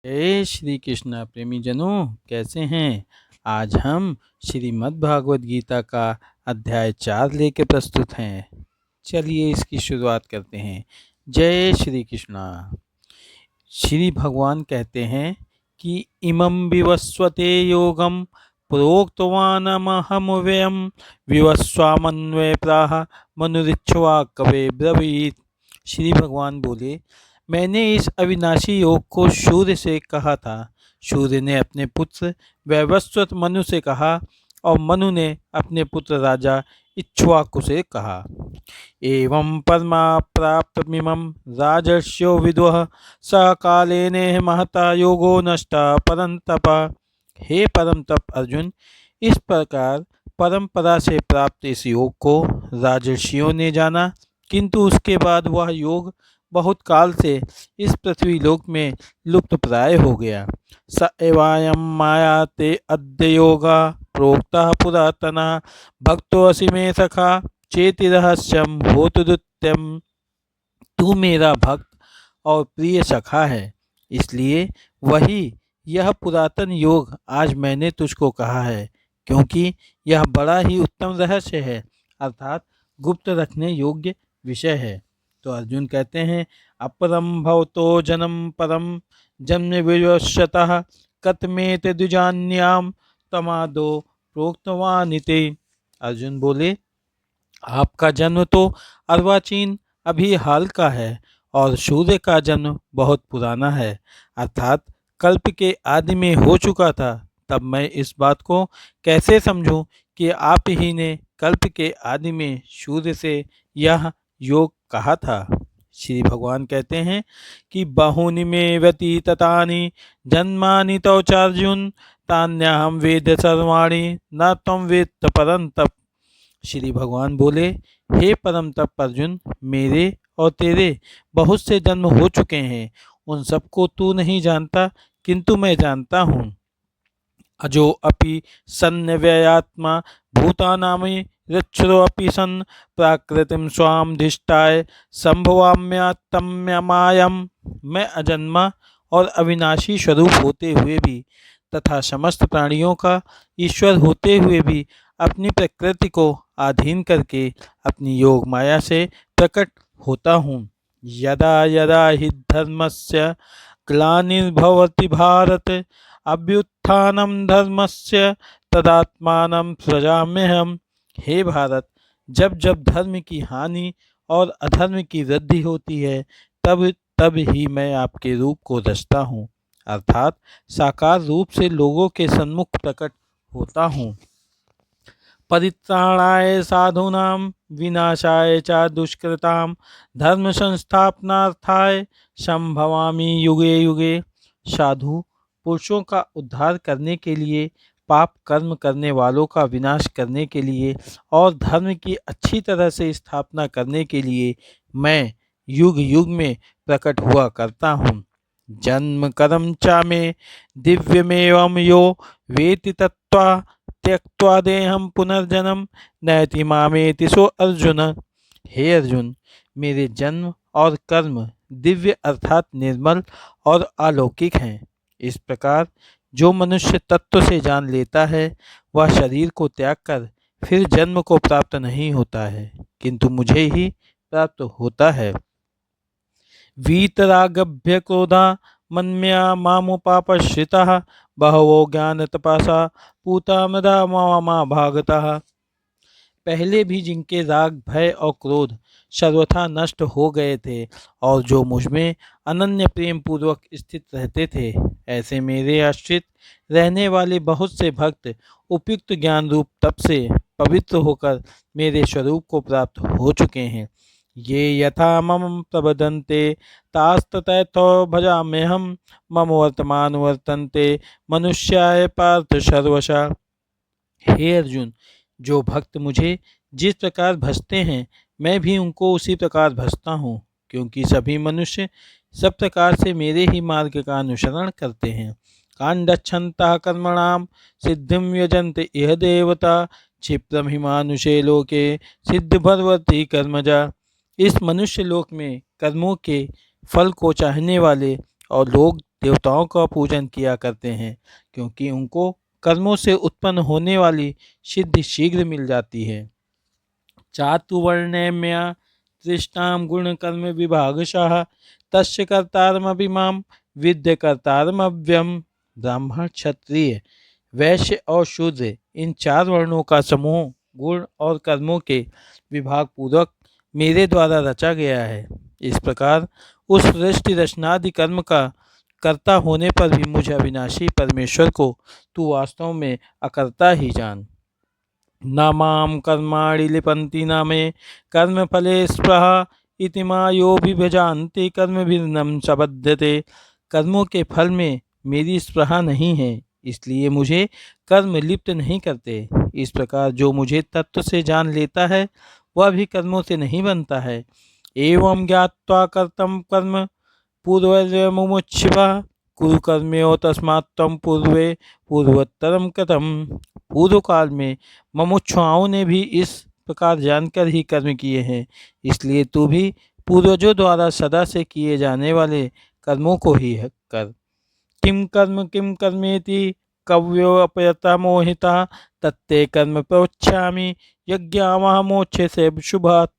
जय श्री कृष्ण प्रेमी जनों, कैसे हैं। आज हम श्रीमद् भागवत गीता का अध्याय 4 लेके प्रस्तुत हैं। चलिए इसकी शुरुआत करते हैं। जय श्री कृष्णा। श्री भगवान कहते हैं कि इमं विवस्वते योगम प्रोक्तवानमहं व्ययं विवस्वामन्वय प्राह मनुरिच्छ्वा कवे ब्रवीत। श्री भगवान बोले, मैंने इस अविनाशी योग को सूर्य से कहा था। सूर्य ने अपने पुत्र वैवस्वत मनु से कहा और मनु ने अपने पुत्र राजा इक्ष्वाकु से कहा। एवं परमा प्राप्तमिमं राजर्षयो विदुः स कालेन महता योगो नष्टा परम तप। हे परम तप अर्जुन, इस प्रकार परंपरा से प्राप्त इस योग को राजर्षियों ने जाना, किंतु उसके बाद वह योग बहुत काल से इस पृथ्वी लोक में लुप्त प्राय हो गया। स एवायं माया ते अद्य योगा प्रोक्ता पुरातना भक्तो असि मे सखा चेति रहस्यम होतुरुत्यम। तू मेरा भक्त और प्रिय सखा है, इसलिए वही यह पुरातन योग आज मैंने तुझको कहा है, क्योंकि यह बड़ा ही उत्तम रहस्य है, अर्थात गुप्त रखने योग्य विषय है। तो अर्जुन कहते हैं, अपरम भवतो जन्म परम जन्म विवशतः कतमेत द्विजान्याम तमादो प्रोक्तवानिते। अर्जुन बोले, आपका जन्म तो अर्वाचीन अभी हाल का है और सूर्य का जन्म बहुत पुराना है, अर्थात कल्प के आदि में हो चुका था। तब मैं इस बात को कैसे समझूं कि आप ही ने कल्प के आदि में सूर्य से यह योग कहा था। श्री भगवान कहते हैं कि बहुनि में व्यतीतानि जन्मानि तव चार्जुन तान्याहम वेद सर्वाणि न तम वेत्त परं तप। श्री भगवान बोले, हे परम तप अर्जुन, मेरे और तेरे बहुत से जन्म हो चुके हैं, उन सबको तू नहीं जानता, किंतु मैं जानता हूँ। अजो अपि सन्नव्ययात्मा भूतानामि ऋक्षरोऽपि सन् प्राकृतिम स्वाम धिष्ठाय संभवाम्यात्म्यमायम। मैं अजन्मा और अविनाशी स्वरूप होते हुए भी तथा समस्त प्राणियों का ईश्वर होते हुए भी अपनी प्रकृति को अधीन करके अपनी योग माया से प्रकट होता हूँ। यदा यदा हि धर्मस्य ग्लानिर्भवति भारत अभ्युत्थानं धर्मस्य तदात्मानं सृजाम्यहम्। हे भारत, जब जब धर्म की हानि और अधर्म की वृद्धि होती है, तब तब ही मैं आपके रूप को रचता हूँ, अर्थात साकार रूप से लोगों के सन्मुख प्रकट होता हूँ। परित्राणाय साधूनां विनाशाय च दुष्कृतां धर्म संस्थापनार्थाय संभवामि युगे युगे। साधु पुरुषों का उद्धार करने के लिए, पाप कर्म करने वालों का विनाश करने के लिए और धर्म की अच्छी तरह से स्थापना करने के लिए मैं युग युग में प्रकट हुआ करता हूँ। जन्म कर्म च मे दिव्यमेवं यो वेति तत्त्वा त्यक्त्वा देहं पुनर्जन्म नयति मामेति सो अर्जुन। हे अर्जुन, मेरे जन्म और कर्म दिव्य अर्थात निर्मल और अलौकिक हैं। इस प्रकार जो मनुष्य तत्व से जान लेता है, वह शरीर को त्याग कर फिर जन्म को प्राप्त नहीं होता है, किंतु मुझे ही प्राप्त होता है। वीतरागभ्य क्रोधा मन्मया मामुपापश्रिताः बहवो ज्ञान तपसा पूता मदा मामा भागतः। पहले भी जिनके राग भय और क्रोध सर्वथा नष्ट हो गए थे और जो मुझ में अनन्य प्रेम पूर्वक स्थित रहते थे, ऐसे मेरे आश्रित रहने वाले बहुत से भक्त उपयुक्त ज्ञान रूप तप से पवित्र होकर मेरे स्वरूप को प्राप्त हो चुके हैं। ये यथा मम प्रबदन्ते तास्ततैथो भजाम्यहम् मम वर्तमान वर्तन्ते मनुष्याय पार्थ सर्वशा। हे अर्जुन, जो भक्त मुझे जिस प्रकार भजते हैं, मैं भी उनको उसी प्रकार भजता हूँ, क्योंकि सभी मनुष्य सब प्रकार से मेरे ही मार्ग का अनुसरण करते हैं। कांडच्छन्तः कर्मणां सिद्धिं यजन्ते इह देवता क्षिप्रम हि मानुषे लोके सिद्धिर्भवति कर्मजा। इस मनुष्य लोक में कर्मों के फल को चाहने वाले और लोग देवताओं का पूजन किया करते हैं, क्योंकि उनको कर्मों से उत्पन्न होने वाली सिद्धि शीघ्र मिल जाती है। चातुर्वर्ण्यम्य तृष्णां गुणकर्म विभागशः तस्य कर्तारमपि मां विद्य कर्तारमव्ययम्। ब्राह्मण, क्षत्रिय, वैश्य और शूद्र, इन 4 वर्णों का समूह गुण और कर्मों के विभाग पूर्वक मेरे द्वारा रचा गया है। इस प्रकार उस सृष्टि रचनादि कर्म का कर्ता होने पर भी मुझे अविनाशी परमेश्वर को तू वास्तव में अकर्ता ही जान। न मां कर्माणि लिपन्ति न मे कर्मफले स्पृहा इति मायो विभजान्ति कर्मभिर्नं सबध्यते। कर्मों के फल में मेरी स्पृहा नहीं है, इसलिए मुझे कर्म लिप्त नहीं करते। इस प्रकार जो मुझे तत्व से जान लेता है वह भी कर्मों से नहीं बनता है। एवं ज्ञात्वा कर्तम कर्म पूर्वमुमुक्षिवा कुरु कर्मयो तस्मात् त्वं पूर्वे पूर्वोत्तरम कृतम्। पूर्व काल में मुमुक्षुओं ने भी इस प्रकार जानकर ही कर्म किए हैं, इसलिए तू भी पूर्वजों द्वारा सदा से किए जाने वाले कर्मों को ही कर। किम कर्मेति कव्यो अपयता मोहिता तत्ते कर्म प्रवक्ष्यामि यज्ञावह मोक्ष से शुभात्।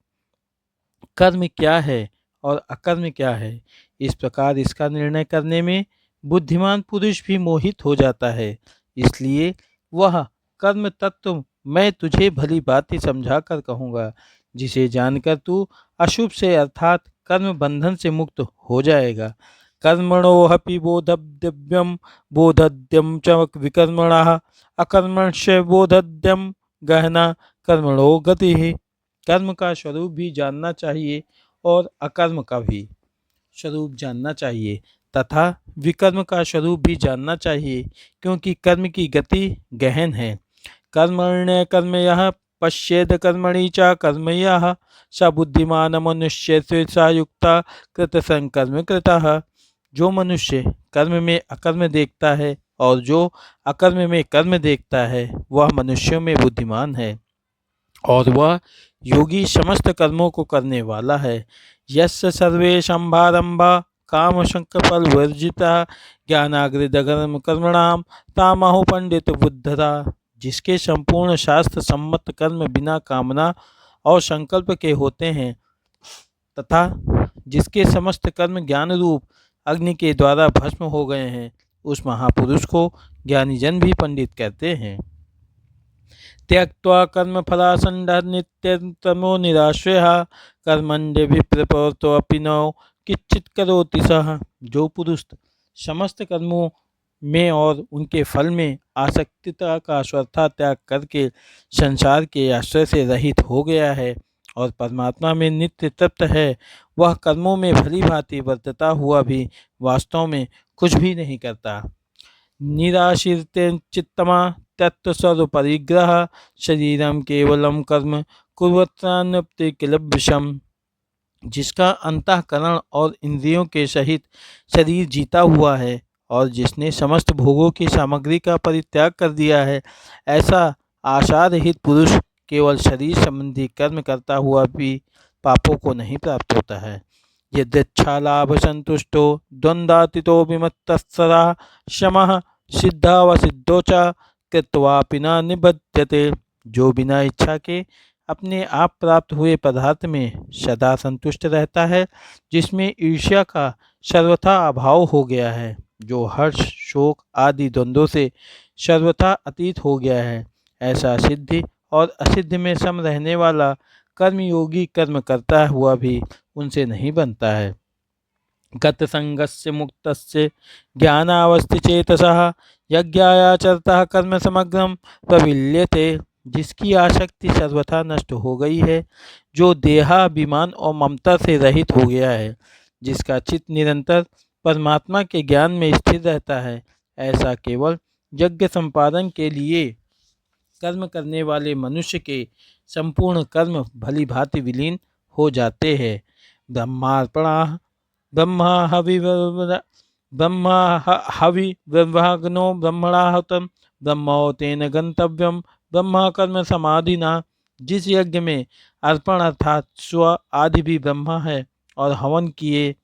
कर्म क्या है और अकर्म क्या है, इस प्रकार इसका निर्णय करने में बुद्धिमान पुरुष भी मोहित हो जाता है। इसलिए वह कर्म तत्व मैं तुझे भली भांति समझा कर कहूँगा, जिसे जानकर तू अशुभ से अर्थात कर्म बंधन से मुक्त हो जाएगा। कर्मणोऽपि बोधव्यम बोधद्यम च विकर्मणः अकर्मण्य बोधद्यम गहना कर्मणो गति। कर्म का स्वरूप भी जानना चाहिए और अकर्म का भी स्वरूप जानना चाहिए तथा विकर्म का स्वरूप भी जानना चाहिए, क्योंकि कर्म की गति गहन है। कर्मण्य कर्मयः पश्येद कर्मणि च कर्मयः स बुद्धिमान मनुष्य सा युक्ता कृत संकर्म कृतः। जो मनुष्य कर्म में अकर्म देखता है और जो अकर्म में कर्म देखता है वह मनुष्यों में बुद्धिमान है और वह योगी समस्त कर्मों को करने वाला है। यस्य सर्वे संभारंभा काम संकल्प वर्जिता ज्ञानाग्रदगर्म कर्मणाम तामहु पंडित बुद्धता। जिसके संपूर्ण शास्त्र सम्मत कर्म बिना कामना और संकल्प के होते हैं तथा जिसके समस्त कर्म ज्ञान रूप अग्नि के द्वारा भस्म हो गए हैं, उस महापुरुष को ज्ञानीजन भी पंडित कहते हैं। त्यक्त्वा कर्मफलासंडः नित्यतमो निराश्रयः कर्मण्यभिप्रवृत्तोऽपि न किंचित् करोति सः। जो पुरुष समस्त कर्मों में और उनके फल में आसक्तिता का स्वतः त्याग करके संसार के आश्रय से रहित हो गया है और परमात्मा में नित्य तृप्त है, वह कर्मों में भली भांति वर्तता हुआ भी वास्तव में कुछ भी नहीं करता। निराशीर्ते चित्तमा तत्वस्वरूपरिग्रह शरीरम केवलम कर्म कुर्वत्रान्यप्ति किलभ्यशम। जिसका अंतःकरण और इंद्रियों के सहित शरीर जीता हुआ है और जिसने समस्त भोगों की सामग्री का परित्याग कर दिया है, ऐसा आशारहित पुरुष केवल शरीर संबंधी कर्म करता हुआ भी पापों को नहीं प्राप्त होता है। यद्यच्छालाभ संतुष्टो द्वंद्वातीतो विमत्तत्सदा शमः सिद्धा व सिद्धो च कृत्वापि न निबध्यते। जो बिना इच्छा के अपने आप प्राप्त हुए पदार्थ में सदा संतुष्ट रहता है, जिसमें ईर्ष्या का सर्वथा अभाव हो गया है, जो हर्ष शोक आदि द्वंद्वों से सर्वथा अतीत हो गया है, ऐसा सिद्धि और असिद्धि में सम रहने वाला कर्मयोगी कर्म करता हुआ भी उनसे नहीं बनता है। गत संगस्य मुक्तस्य ज्ञानावस्थिचेतसः यज्ञायाचरतः कर्म समग्रम प्रविल्यते। जिसकी आसक्ति सर्वथा नष्ट हो गई है, जो देहाभिमान और ममता से रहित हो गया है, जिसका चित्त निरंतर परमात्मा के ज्ञान में स्थिर रहता है, ऐसा केवल यज्ञ संपादन के लिए कर्म करने वाले मनुष्य के संपूर्ण कर्म भली भांति विलीन हो जाते हैं। ब्रह्मार्पणः हविर्ब्रह्मणो ब्रह्मणाहुतं ब्रह्मोतेन गंतव्यम ब्रह्म कर्म समाधिना। जिस यज्ञ में अर्पण अर्थात स्व आदि भी ब्रह्मा है और हवन किए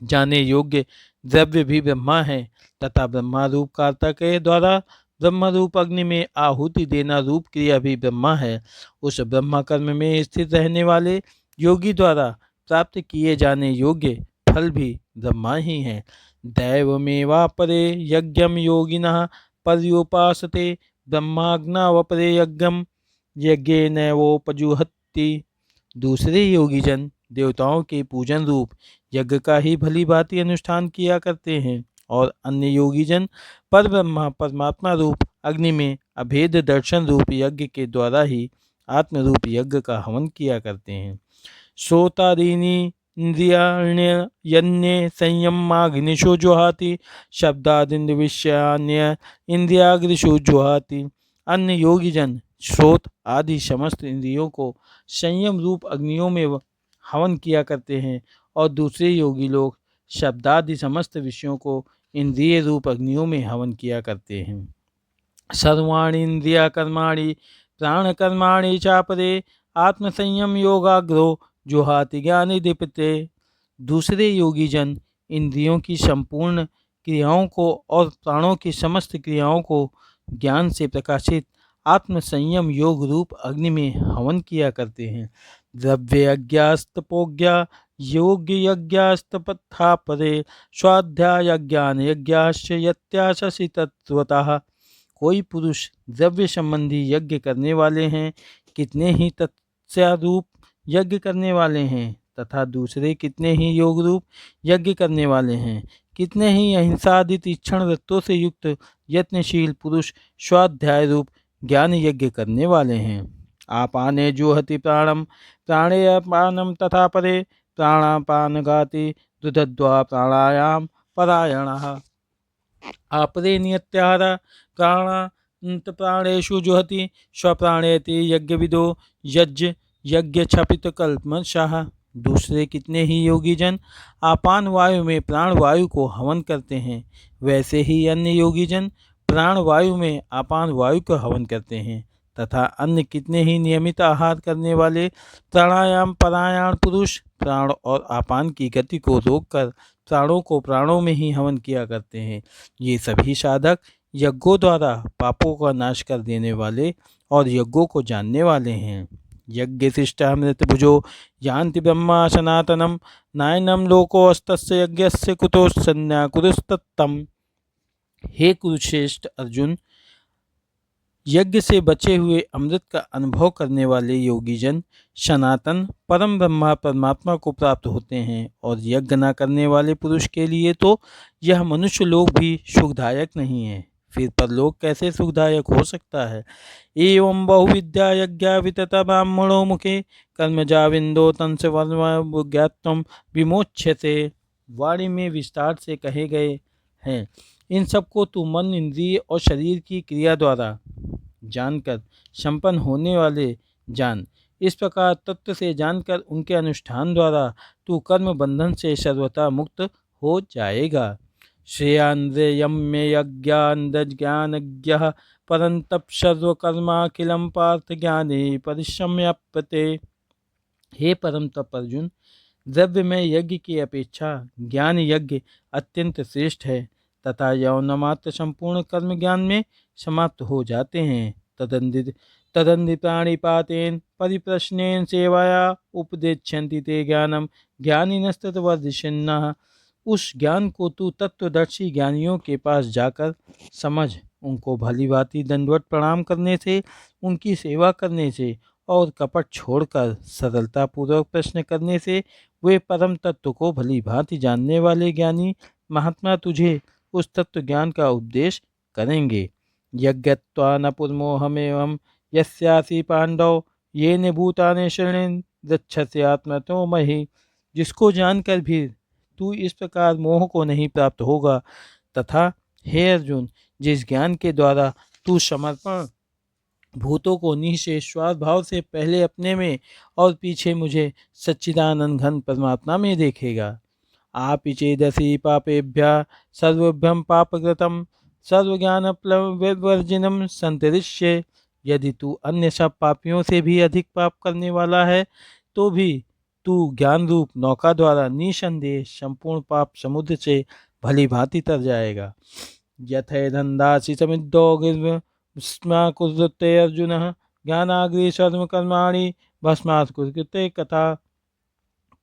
जाने योग्य द्रव्य भी ब्रह्मा है तथा ब्रह्मा रूप कार्तिकेय द्वारा ब्रह्म रूप अग्नि में आहुति देना रूप क्रिया भी ब्रह्मा है। उस ब्रह्म कर्म में स्थित रहने वाले योगी द्वारा प्राप्त किए जाने योग्य फल भी ब्रह्मा ही है। दैवमेवा परे यज्ञम योगिनः पर्युपासते ब्रह्माज्ञावपरे यज्ञम यज्ञेनैवोपजुहति। दूसरे योगीजन देवताओं के पूजन रूप यज्ञ का ही भली भांति अनुष्ठान किया करते हैं और अन्य योगीजन पर ब्रह्मा परमात्मा रूप अग्नि में अभेद दर्शन रूप यज्ञ के द्वारा ही आत्म रूप यज्ञ का हवन किया करते हैं। श्रोतादीनि इंद्रियाण्यन्ये संयमाग्निषु जुहाति शब्दादिन्द्र विषयान्य इंद्रियाग्निषु जुहाति। अन्य योगीजन श्रोत आदि समस्त इंद्रियों को संयम रूप अग्नियों में हवन किया करते हैं और दूसरे योगी लोग शब्दादि समस्त विषयों को इंद्रिय रूप अग्नियों में हवन किया करते हैं। सर्वाणि इंद्रिया कर्माणि प्राण कर्माणि चापरे आत्मसंयम योगाग्रो जुहाति ज्ञानी दीपते। दूसरे योगी जन इंद्रियों की संपूर्ण क्रियाओं को और प्राणों की समस्त क्रियाओं को ज्ञान से प्रकाशित आत्मसंयम योग रूप अग्नि में हवन किया करते हैं। द्रव्य यज्ञास्तपोज्ञा योग्य यज्ञास्तपथा परे स्वाध्याय यज्ञान यज्ञाश्च यत्याशसि तत्वतः। कोई पुरुष द्रव्य संबंधी यज्ञ करने वाले हैं, कितने ही तत्स्वरूप यज्ञ करने वाले हैं तथा दूसरे कितने ही योग रूप यज्ञ करने वाले हैं। कितने ही अहिंसा आदि तीक्ष्ण वृत्तों से युक्त यत्नशील पुरुष स्वाध्याय रूप ज्ञान यज्ञ करने वाले हैं। आपाने जुहति प्राणम प्राणे अपानम तथा परे प्राणापान गाति दुधद्वा प्राणायाम परायणः। आपरे नियत्याहार प्राणांत प्राणेषु जुहति स्वप्राणेति यज्ञविदो यज्ञ यज्ञ छपित कल्पमषः। दूसरे कितने ही योगी जन आपान वायु में प्राण वायु को हवन करते हैं, वैसे ही अन्य योगी जन प्राण वायु में आपान वायु को हवन करते हैं तथा अन्य कितने ही नियमित आहार करने वाले प्राणायाम परायण पुरुष प्राण और आपान की गति को रोककर प्राणों को प्राणों में ही हवन किया करते हैं। ये सभी साधक यज्ञों द्वारा पापों का नाश कर देने वाले और यज्ञों को जानने वाले हैं। यज्ञ शिष्टामृत भुजो यान्ति ब्रह्मा सनातनम नायनम लोको अस्तस्य यज्ञस्य कुतो संज्ञा कुरुस्तत्तम। हे कुरुश्रेष्ठ अर्जुन, यज्ञ से बचे हुए अमृत का अनुभव करने वाले योगीजन सनातन परम ब्रह्मा परमात्मा को प्राप्त होते हैं और यज्ञ न करने वाले पुरुष के लिए तो यह मनुष्य लोक भी सुखदायक नहीं है, फिर परलोक कैसे सुखदायक हो सकता है। एवं बहुविद्या यज्ञा वितता ब्राह्मणों मुखे कर्मजाविंदो तंस ज्ञातम विमोच्यते। वाणी में विस्तार से कहे गए हैं। इन सबको तू मन इंद्रिय और शरीर की क्रिया द्वारा जानकर संपन्न होने वाले जान। इस प्रकार तत्व से जानकर उनके अनुष्ठान द्वारा तू कर्म बंधन से सर्वथा मुक्त हो जाएगा। श्रेयांद्रयम्य यज्ञानज्ञानज्ञः परंतप सर्वकर्माखिलम पार्थ ज्ञाने परिश्रम्यप्यते। हे परम तप अर्जुन, द्रव्य में यज्ञ की अपेक्षा ज्ञान यज्ञ अत्यंत श्रेष्ठ है तथा यौनमात्र संपूर्ण कर्म ज्ञान में समाप्त हो जाते हैं। तदंधि प्राणिपातेन परिप्रश्नेन सेवाया उपदेच्छन्ति ते ज्ञानम ज्ञानिनस्तद्वर्धिष्यन्नः। उस ज्ञान को तू तत्वदर्शी ज्ञानियों के पास जाकर समझ। उनको भली भांति दंडवत प्रणाम करने से, उनकी सेवा करने से और कपट छोड़कर सरलतापूर्वक प्रश्न करने से वे परम तत्व को भली भांति जानने वाले ज्ञानी महात्मा तुझे उस तत्व ज्ञान का उपदेश करेंगे। यज्ञत्वा न पुर्मोहमेवं यस्यासि पांडव येन भूतानि शरणेन गच्छसि आत्मतो महि। जिसको जानकर भी तू इस प्रकार मोह को नहीं प्राप्त होगा तथा हे अर्जुन, जिस ज्ञान के द्वारा तू समर्पण भूतों को निःशेष स्वार्थ भाव से पहले अपने में और पीछे मुझे सच्चिदानंद घन परमात्मा में देखेगा। आप चेदसि पापेभ्यः सर्वभ्यं पापकृतं सर्वज्ञानप्लववर्जिनं संतरिष्ये। यदि तू अन्य सब पापियों से भी अधिक पाप करने वाला है तो भी तू ज्ञान रूप नौका द्वारा निसंदेह संपूर्ण पाप समुद्र से भली भांति तर जाएगा। यथैधन्दासि समिद्धौघिर्भस्माकुरुते अर्जुनः ज्ञानाग्रे सर्वकर्माणि भस्मात् कुरुते कथा।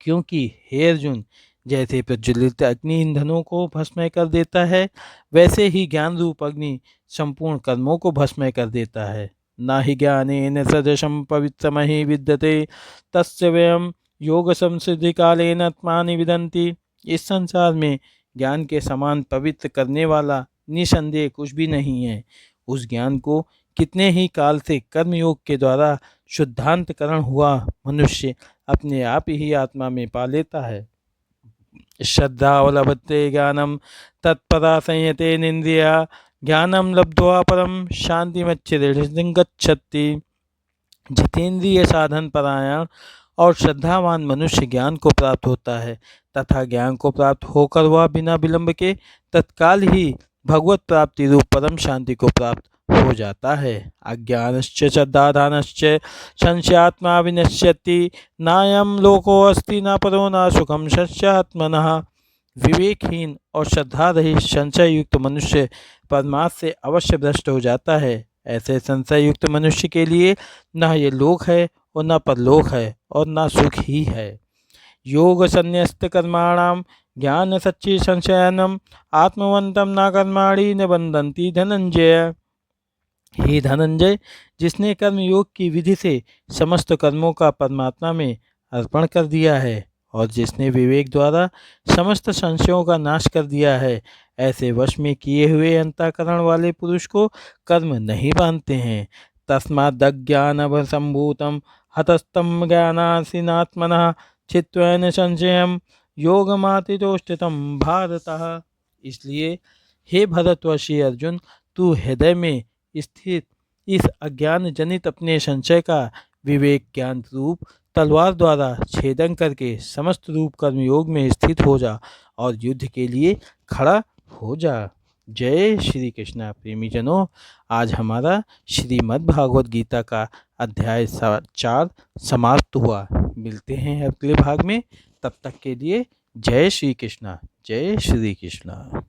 क्योंकि हे अर्जुन, जैसे प्रज्वलित अग्नि ईंधनों को भस्मय कर देता है, वैसे ही ज्ञान रूप अग्नि संपूर्ण कर्मों को भस्मय कर देता है। न हि ज्ञानेन सदृशं पवित्रमहि विद्यते तस्य वयं योग संसिद्धि कालेन आत्मानि विदन्ति। इस संसार में ज्ञान के समान पवित्र करने वाला निसंदेह कुछ भी नहीं है। उस ज्ञान को कितने ही काल से कर्मयोग के द्वारा शुद्धांतकरण हुआ मनुष्य अपने आप ही आत्मा में पा लेता है। श्रद्धावलभते ज्ञानम तत्परा संयते निंद्रिया ज्ञानम लब्ध्वा परम शांतिमच्चिरगच्छति। जितेंद्रिय साधन परायण और श्रद्धावान मनुष्य ज्ञान को प्राप्त होता है तथा ज्ञान को प्राप्त होकर वह बिना विलंब के तत्काल ही भगवत प्राप्ति रूप परम शांति को प्राप्त हो जाता है। अज्ञानश्च श्रद्धाधानश्च संशयात्मा विनश्यति नायं लोको अस्ति न परो न सुखम सत्यात्मनः। विवेकहीन और श्रद्धा रहित संशय युक्त मनुष्य परमार्थ से अवश्य भ्रष्ट हो जाता है। ऐसे संशय युक्त मनुष्य के लिए न ये लोक है और न परलोक है और न सुख ही है। योग संन्यस्त कर्माणाम ज्ञान सच्ची संशयनम आत्मवंतम न कर्माणि न बंधन्ति धनंजय। हे धनंजय, जिसने कर्म योग की विधि से समस्त कर्मों का परमात्मा में अर्पण कर दिया है और जिसने विवेक द्वारा समस्त संशयों का नाश कर दिया है, ऐसे वश में किए हुए अंतःकरण वाले पुरुष को कर्म नहीं बांधते हैं। तस्मादज्ञानभसम्भूतं हतस्तं ज्ञानासीनात्मनः चित्तेन संशयं योगमात्रोष्ठितं भारतः। इसलिए हे भरतवर्षीय अर्जुन, तू हृदय में स्थित इस अज्ञान जनित अपने संशय का विवेक ज्ञान रूप तलवार द्वारा छेदन करके समस्त रूप कर्मयोग में स्थित हो जा और युद्ध के लिए खड़ा हो जा। जय श्री कृष्णा। प्रेमी जनों, आज हमारा श्रीमद् भागवत गीता का अध्याय 4 समाप्त हुआ। मिलते हैं अगले भाग में, तब तक के लिए जय श्री कृष्णा। जय श्री कृष्णा।